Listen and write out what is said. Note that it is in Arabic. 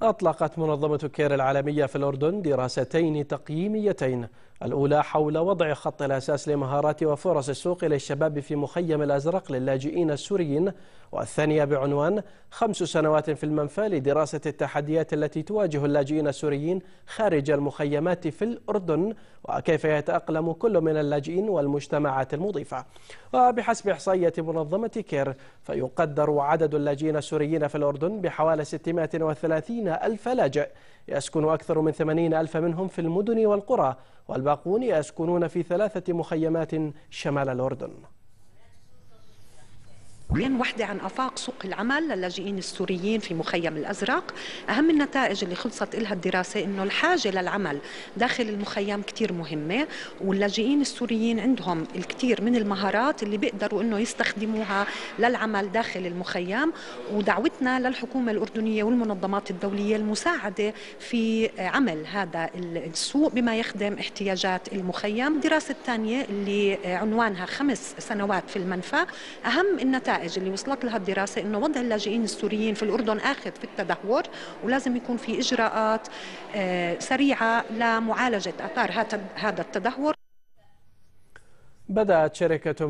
أطلقت منظمة كير العالمية في الأردن دراستين تقييميتين، الأولى حول وضع خط الأساس لمهارات وفرص السوق للشباب في مخيم الأزرق للاجئين السوريين، والثانية بعنوان 5 سنوات في المنفى لدراسة التحديات التي تواجه اللاجئين السوريين خارج المخيمات في الأردن وكيف يتأقلم كل من اللاجئين والمجتمعات المضيفة. وبحسب إحصائية منظمة كير فيقدر عدد اللاجئين السوريين في الأردن بحوالي 630 ألف لاجئ، يسكن أكثر من 80 ألف منهم في المدن والقرى، والباقون يسكنون في 3 مخيمات شمال الأردن. وحدة عن آفاق سوق العمل للاجئين السوريين في مخيم الأزرق. أهم النتائج اللي خلصت لها الدراسة إنه الحاجة للعمل داخل المخيم كتير مهمة، واللاجئين السوريين عندهم الكثير من المهارات اللي بيقدروا إنه يستخدموها للعمل داخل المخيم. ودعوتنا للحكومة الأردنية والمنظمات الدولية المساعدة في عمل هذا السوق بما يخدم احتياجات المخيم. الدراسة الثانية اللي عنوانها 5 سنوات في المنفى، أهم النتائج اللي وصلت لها الدراسة إنه وضع اللاجئين السوريين في الأردن آخذ في التدهور، ولازم يكون في إجراءات سريعة لمعالجة آثار هذا التدهور. بدأت شركة